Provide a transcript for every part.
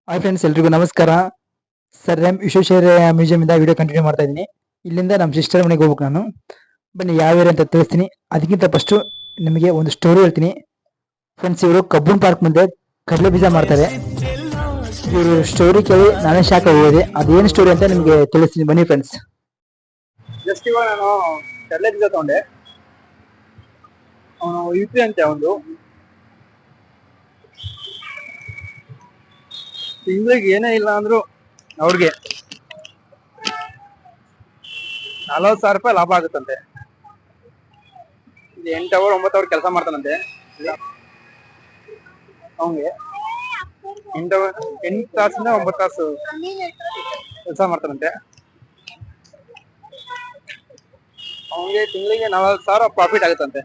Hi friends, ಎಲ್ರಿಗೂ ನಮಸ್ಕಾರ. Sir M Visvesvaraya museum ಇಂದ ವಿಡಿಯೋ ಕಂಟಿನ್ಯೂ ಮಾಡ್ತಾ ಇದ್ದೀನಿ. ಇಲ್ಲಿಂದ ನಮ್ಮ ಸಿಸ್ಟರ್ ಮನೆಗೆ ಹೋಗ್ಬೇಕು ನಾನು. ಬನ್ನಿ ಯಾವ ಏರಿಯಾ ಅಂತ ತಿಳಿಸ್ತೀನಿ. ಅದಕ್ಕಿಂತ ಫಸ್ಟ್ ನಿಮಗೆ ಒಂದು ಸ್ಟೋರಿ ಹೇಳ್ತೀನಿ. ಫ್ರೆಂಡ್ಸ್, ಇವರು ಕಬ್ಬನ್ ಪಾರ್ಕ್ ಮುಂದೆ ಕಡಲೆ ಬೀಜ ಮಾಡ್ತಾರೆ. ಇವರು ಸ್ಟೋರಿ ಕೇಳಿ ನಾನೇ ಶಾಕ್ ಆಗೋದೆ. ಅದೇನು ಸ್ಟೋರಿ ಅಂತ ನಿಮಗೆ ತಿಳಿಸ್ತೀನಿ, ಬನ್ನಿ ಫ್ರೆಂಡ್ಸ್. ಜಸ್ಟ್ ಇವಾಗ ನಾನು ಕಡಲೆ ಬೀಜ ತಗೊಂಡೆ. ಅವನು ಯುಪಿ ಅಂತೆ. ಒಂದು ತಿಂಗಳಿಗೆ ಏನೇ ಇಲ್ಲ ಅಂದ್ರು ಅವ್ರಿಗೆ 40,000 ರೂಪಾಯಿ ಲಾಭ ಆಗುತ್ತಂತೆ. 8 ಅವರ್ 9 ಅವರ್ ಕೆಲಸ ಮಾಡ್ತಾನಂತೆ. ಅವನಿಗೆ 8 ತಾಸಿಂದ 9 ತಾಸು ಕೆಲಸ ಮಾಡ್ತಾನಂತೆ. ಅವನಿಗೆ ತಿಂಗಳಿಗೆ 40,000 ಪ್ರಾಫಿಟ್ ಆಗುತ್ತಂತೆ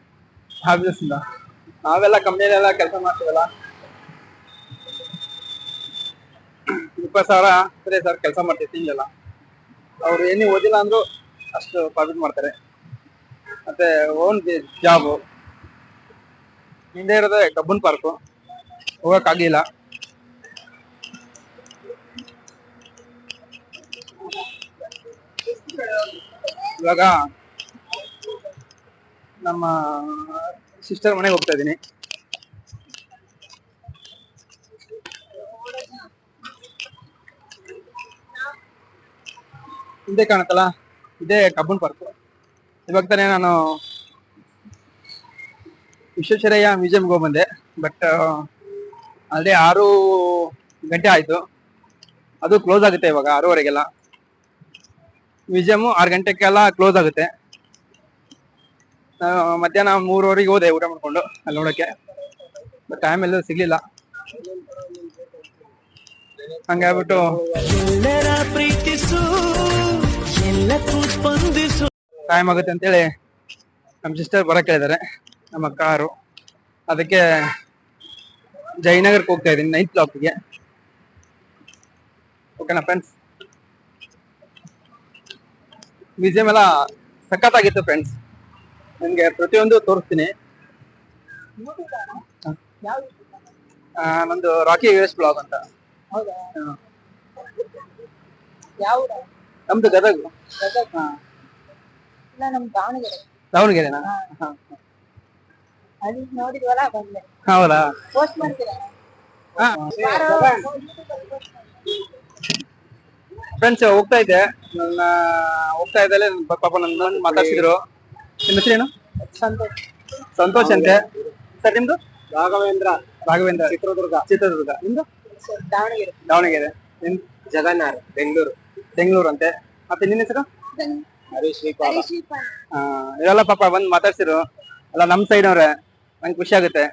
ಆ ಬಿಸ್ನೆಸ್ ಇಂದ. ನಾವೆಲ್ಲ ಕಂಪ್ನಿಯಲ್ಲೆಲ್ಲ ಕೆಲಸ ಮಾಡ್ತೀವಲ್ಲ, 20,000 30,000 ಕೆಲಸ ಮಾಡ್ತೀವಿ ತಿಂಗಳೆಲ್ಲ. ಅವ್ರು ಏನೇ ಓದಿಲ್ಲ ಅಂದ್ರು ಅಷ್ಟು ಪ್ರಾಫಿಟ್ ಮಾಡ್ತಾರೆ. ಮತ್ತೆ ಓನ್ ಜಾಬು. ಹಿಂದೆ ಇರೋದೇ ಕಬ್ಬನ್ ಪಾರ್ಕು, ಹೋಗಕ್ಕಾಗಿಲ್ಲ. ಇವಾಗ ನಮ್ಮ ಸಿಸ್ಟರ್ ಮನೆಗೆ ಹೋಗ್ತಾ ಇದ್ದೀನಿ. ಹಿಂದೆ ಕಾಣುತ್ತಲ್ಲ, ಇದೇ ಕಬ್ಬನ್ ಪಾರ್ಕ್. ಇವಾಗ ತಾನೇ ನಾನು ವಿಶ್ವೇಶ್ವರಯ್ಯ ಮ್ಯೂಸಿಯಂಗೆ ಹೋಗಿ ಬಂದೆ. ಬಟ್ ಅಲ್ಲೇ 6 ಗಂಟೆ ಆಯ್ತು. ಅದು ಕ್ಲೋಸ್ ಆಗುತ್ತೆ ಇವಾಗ 6:30ಗೆಲ್ಲ. ಮ್ಯೂಸಿಯಂ 6 ಗಂಟೆಗೆಲ್ಲ ಕ್ಲೋಸ್ ಆಗುತ್ತೆ. ಮಧ್ಯಾಹ್ನ 3:00 ಹೋದೆ ಊಟ ಮಾಡ್ಕೊಂಡು ಅಲ್ಲಿ ನೋಡಕ್ಕೆ. ಬಟ್ ಟೈಮ್ ಎಲ್ಲೂ ಸಿಗ್ಲಿಲ್ಲ. ಹಂಗಾಗ್ಬಿಟ್ಟು ಟೈಮ್ ಆಗುತ್ತೆ ಅಂತೇಳಿ ನಮ್ಮ ಸಿಸ್ಟರ್ ಬರಕ್ ಹೇಳಿದಾರೆ, ನಮ್ಮ ಕಾರು. ಅದಕ್ಕೆ ಜಯನಗರಕ್ಕೆ ಹೋಗ್ತಾ ಇದ್ದೀನಿ, 9th ಬ್ಲಾಕ್ಗೆ. ಓಕೆನಾ ಫ್ರೆಂಡ್ಸ್? ಮ್ಯೂಸಿಯಂ ಎಲ್ಲ ಸಖತ್ತಾಗಿತ್ತು ಫ್ರೆಂಡ್ಸ್. ನಿಮ್ಗೆ ಪ್ರತಿಯೊಂದು ತೋರಿಸ್ತೀನಿ. ನಂದು ರಾಕಿ ಯುಎಸ್ ಬ್ಲಾಗ್ ಅಂತ. ನಮ್ದು ಗದಗ. ದಾವಣಗೆರೆನಾ? ಹೌದಾ? ಫ್ರೆಂಡ್ಸ್, ಹೋಗ್ತಾ ಇದ್ದೆ. ಹೋಗ್ತಾ ಇದ್ದಲ್ಲಿ ಪಾಪ ನನ್ನ ಮಾತಾಡ್ಸಿದ್ರು. ನಿಮ್ಮ ಹೆಸರೇನು? ಸಂತೋಷ್ ಅಂತೆ. ಸರ್ ನಿಮ್ದು? ರಾಘವೇಂದ್ರ. ಚಿತ್ರದುರ್ಗ. ನಿಮ್ದು? ದಾವಣಗೆರೆ. ನಿಮ್ದು? ಜಗನ್ನಾಥ್, ಬೆಂಗಳೂರು ಅಂತೆ. ಮತ್ತೆ ನಿನ್ನ ಹೆಸರು? ಇವೆಲ್ಲ ಪಾಪ ಬಂದು ಮಾತಾಡ್ಸಿರು ಎಲ್ಲ ನಮ್ ಸೈಡ್ ಅವ್ರೆ. ನಂಗೆ ಖುಷಿ ಆಗುತ್ತೆ.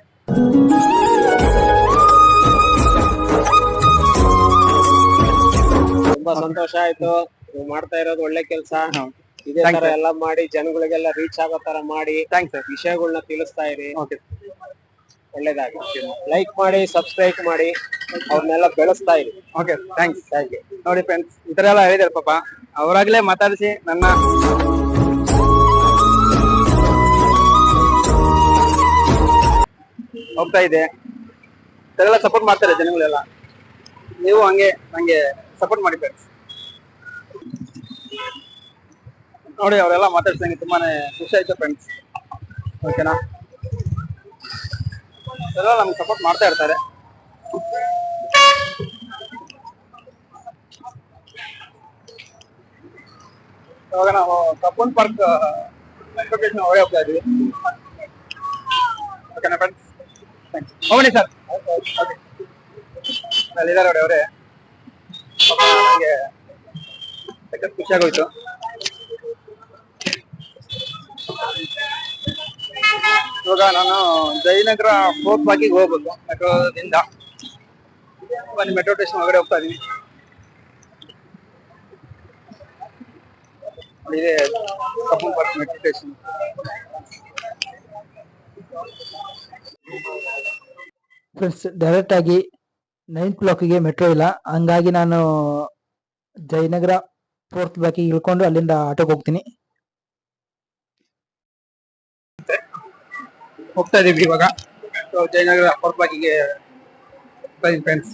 ತುಂಬಾ ಸಂತೋಷ ಆಯ್ತು. ನೀವು ಮಾಡ್ತಾ ಇರೋದು ಒಳ್ಳೆ ಕೆಲಸ. ಇದೇ ತರ ಎಲ್ಲ ಮಾಡಿ ಜನಗಳಿಗೆಲ್ಲ ರೀಚ್ ಆಗೋ ತರ ಮಾಡಿ ವಿಷಯಗಳನ್ನ ತಿಳಿಸ್ತಾ ಇರಿ. ಒಳ್ಳೇದಾಗಿ ಲೈಕ್ ಮಾಡಿ, ಸಬ್ಸ್ಕ್ರೈಬ್ ಮಾಡಿ, ಅವ್ರನ್ನೆಲ್ಲ ಬೆಳೆಸ್ತಾ ಇರಿ. Okay, thanks. ನೋಡಿ ಫ್ರೆಂಡ್ಸ್, ಈ ತರ ಎಲ್ಲ ಹೇಳಿದಾರೆ ಪಾಪ. ಅವರಾಗ್ಲೇ ಮಾತಾಡಿಸಿ ನನ್ನ ಹೋಗ್ತಾ ಇದೆ. ಇದೆಲ್ಲ ಸಪೋರ್ಟ್ ಮಾಡ್ತಾರೆ ಜನಗಳೆಲ್ಲ. ನೀವು ಹಂಗೆ ನಂಗೆ ಸಪೋರ್ಟ್ ಮಾಡಿ ಫ್ರೆಂಡ್ಸ್. ನೋಡಿ, ಅವರೆಲ್ಲ ಮಾತಾಡ್ಸಂಗೆ ತುಂಬಾನೇ ಖುಷಿ ಆಯ್ತು ಫ್ರೆಂಡ್ಸ್. ಓಕೆನಾ? ಎಲ್ಲ ನಮ್ಗೆ ಸಪೋರ್ಟ್ ಮಾಡ್ತಾ ಇರ್ತಾರೆ. ಇವಾಗ ನಾವು ಕಬ್ಬನ್ ಪಾರ್ಕ್ ಲೊಕೇಶನ್ ಹೊರಗೆ ಹೋಗ್ತಾ ಇದೀವಿ. ಓಕೆನಾ ಫ್ರೆಂಡ್ಸ್? ಹೋಗಿ ಸರ್. ಅಲ್ಲಿದ್ದಾರೆ ನೋಡಿ ಅವರೇ. ನನಗೆ ಸಖತ್ ಖುಷಿ ಆಗೋಯ್ತು. ಇವಾಗ ನಾನು ಜಯನಗರ 4th ಬ್ಲಾಕಿಗೆ ಹೋಗ್ಬೇಕು ಮೆಟ್ರೋದಿಂದ. ಬನ್ನಿ, ಮೆಟ್ರೋ ಸ್ಟೇಷನ್ ಒಳಗಡೆ ಹೋಗ್ತಾ ಇದೀನಿ. ಇದೇ Cubbon park metro station. Friends, direct ಆಗಿ 9th ಬ್ಲಾಕಿಗೆ ಮೆಟ್ರೋ ಇಲ್ಲ. ಹಂಗಾಗಿ ನಾನು ಜಯನಗರ 4th ಬ್ಲಾಕಿಗೆ ಇಳ್ಕೊಂಡು ಅಲ್ಲಿಂದ ಆಟೋಗೆ ಹೋಗ್ತೀನಿ. ಹೋಗ್ತಾ ಇದೀವಿ ಇವಾಗ ಜಯನಗರ 4th ಬ್ಲಾಕಿಗೆ ಫ್ರೆಂಡ್ಸ್.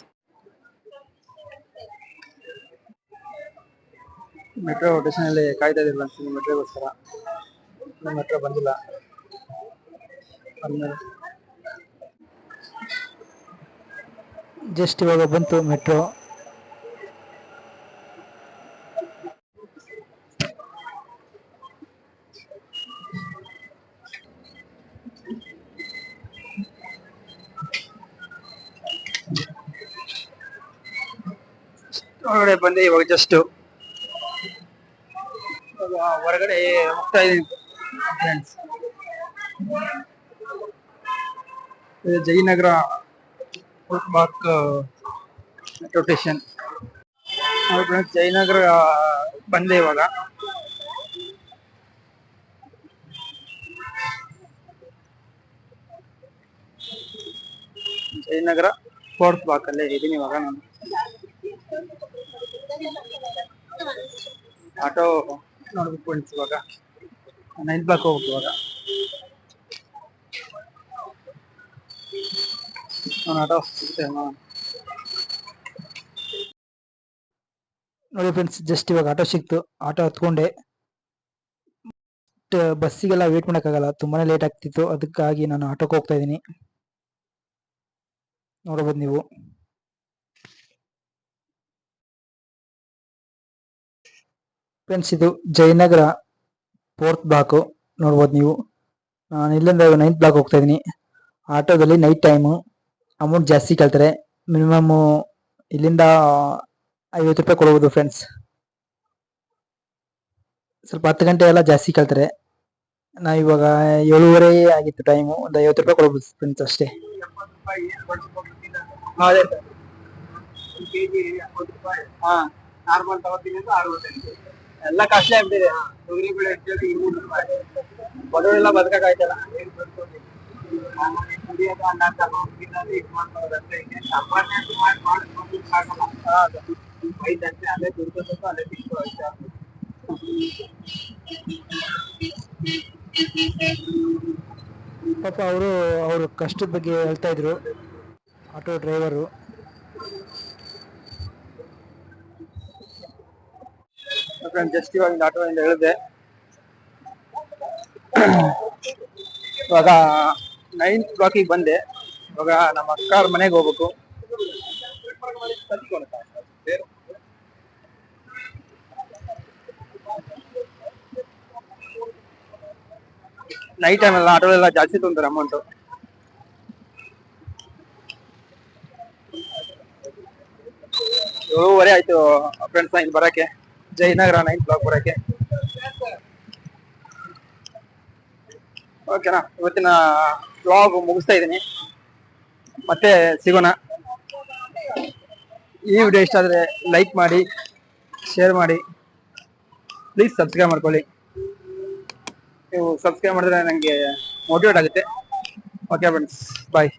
ಮೆಟ್ರೋ ಸ್ಟೇಷನ್ ಅಲ್ಲಿ ಕಾಯ್ತಾ ಇದಿಲ್ಲ ಅಂತೀನಿ ಮೆಟ್ರೋಗೋಸ್ಕರ. ಮೆಟ್ರೋ ಬಂದಿಲ್ಲ. ಜಸ್ಟ್ ಇವಾಗ ಬಂತು ಮೆಟ್ರೋ. ಹೊರಗಡೆ ಬಂದೆ ಇವಾಗ ಜಸ್ಟ್ ಹೊರಗಡೆ ಹೋಗ್ತಾ ಇದೀನಿ ಫ್ರೆಂಡ್ಸ್. ಜಯನಗರ ಬಾಕ್ ಮೆಟ್ರೋ ಸ್ಟೇಷನ್. ಜಯನಗರ ಬಂದೆ ಇವಾಗ. ಜಯನಗರ ಫೋರ್ತ್ ಬಾಕ್ ಅಲ್ಲೇ ಇದೀನಿ ಇವಾಗ ನಾನು. ಆಟೋ ನೋಡ್ಬೇಕು ಫ್ರೆಂಡ್ಸ್. ಇವಾಗ 9th ಬ್ಲಾಕ್ ಹೋಗ್ಬೇಕು ಇವಾಗ. ಆಟೋ ನೋಡಿ ಫ್ರೆಂಡ್ಸ್, ಜಸ್ಟ್ ಇವಾಗ ಆಟೋ ಸಿಕ್ತು. ಆಟೋ ಹತ್ಕೊಂಡೆ. ಬಸ್ಸಿಗೆಲ್ಲ ವೇಟ್ ಮಾಡೋಕ್ಕಾಗಲ್ಲ, ತುಂಬಾನೇ ಲೇಟ್ ಆಗ್ತಿತ್ತು. ಅದಕ್ಕಾಗಿ ನಾನು ಆಟೋಕ್ಕೆ ಹೋಗ್ತಾ ಇದ್ದೀನಿ. ನೋಡಬಹುದು ನೀವು. ಫ್ರೆಂಡ್ಸ್, ಇದು ಜಯನಗರ 4th ಬ್ಲಾಕ್ ನೋಡ್ಬೋದು ನೀವು. ನಾನು ಇಲ್ಲಿಂದ 9th ಬ್ಲಾಕ್ ಹೋಗ್ತಾ ಇದ್ದೀನಿ. ಆಟೋದಲ್ಲಿ ನೈಟ್ ಟೈಮು ಅಮೌಂಟ್ ಜಾಸ್ತಿ ಕೇಳ್ತಾರೆ. ಮಿನಿಮಮ್ ಇಲ್ಲಿಂದ 50 ರೂಪಾಯಿ ಕೊಡ್ಬೋದು ಫ್ರೆಂಡ್ಸ್. ಸ್ವಲ್ಪ 10 ಗಂಟೆ ಎಲ್ಲ ಜಾಸ್ತಿ ಕೇಳ್ತಾರೆ. ನಾವಿವಾಗ 7:30 ಆಗಿತ್ತು ಟೈಮು. ಒಂದು 50 ರೂಪಾಯಿ ಕೊಡ್ಬೋದು ಫ್ರೆಂಡ್ಸ್ ಅಷ್ಟೇ. ಅದೇ ಸರ್, ಕೆಜಿ 70 ರೂಪಾಯಿ. ನಾರ್ಮಲ್ ತಗೋತೀನಿ ಅಂತ 65. ಎಲ್ಲ ಕಾಸ್ಟ್ಲಿ ಆಗ್ಬಿಟ್ಟಿದೆ. ತೊಗರಿ ಬೇಳೆ ಹೆಚ್ಚಾಗಿ 200 ರೂಪಾಯಿ. ಬಡವರೆಲ್ಲ ಬದುಕಾಯ್ತಲ್ಲ. ಕುಡಿಯೋದು ಅನ್ನ ತಗೊಂಡು ತಿನ್ನೋದು ಇದು ಮಾಡ್ಕೊಳ್ಳೋದಂತೆ. ಸಾಮಾನ್ಯ ಮಾಡಿ ಸಾಕಲ್ಲ. ಐದಂತೆ ಅಲ್ಲೇ ದುಡ್ಕೋಬೇಕು, ಅಲ್ಲೇ ತಿನ್ಕೋ ಅಷ್ಟೇ. ಪಾಪ ಅವರು ಕಷ್ಟದ ಬಗ್ಗೆ ಹೇಳ್ತಾ ಇದ್ರು ಆಟೋ ಡ್ರೈವರು. ಜಸ್ಟ್ ಇವಾಗ ಆಟೋದಿಂದ ಹೇಳಿದೆ. ಇವಾಗ 9th ಬ್ಲಾಕಿಗೆ ಬಂದೆ. ಇವಾಗ ನಮ್ಮ ಅಕ್ಕಾರ ಮನೆಗೆ ಹೋಗ್ಬೇಕು. ನೈಟ್ ಟೈಮ್ ಎಲ್ಲ ಆಟೋ ಎಲ್ಲ ಜಾಸ್ತಿ ತೊಂತಾರೆ ಅಮೌಂಟ್. 7:30 ಆಯ್ತು ಫ್ರೆಂಡ್ಸ್ ಇಲ್ಲಿ ಬರಕ್ಕೆ, ಜಯನಗರ 9th ಬ್ಲಾಕ್ ಬರಕ್ಕೆ. ಓಕೆನಾ, ಇವತ್ತಿನ ವ್ಲಾಗ್ ಮುಗಿಸ್ತಾ ಇದ್ದೀನಿ. ಮತ್ತೆ ಸಿಗೋಣ. ಈ ವಿಡಿಯೋ ಇಷ್ಟ ಆದ್ರೆ ಲೈಕ್ ಮಾಡಿ, ಶೇರ್ ಮಾಡಿ, ಪ್ಲೀಸ್ ಸಬ್ಸ್ಕ್ರೈಬ್ ಮಾಡ್ಕೊಳ್ಳಿ. ನೀವು ಸಬ್ಸ್ಕ್ರೈಬ್ ಮಾಡಿದ್ರೆ ನನಗೆ ಮೋಟಿವೇಟ್ ಆಗುತ್ತೆ. ಓಕೆ ಫ್ರೆಂಡ್ಸ್, ಬಾಯ್.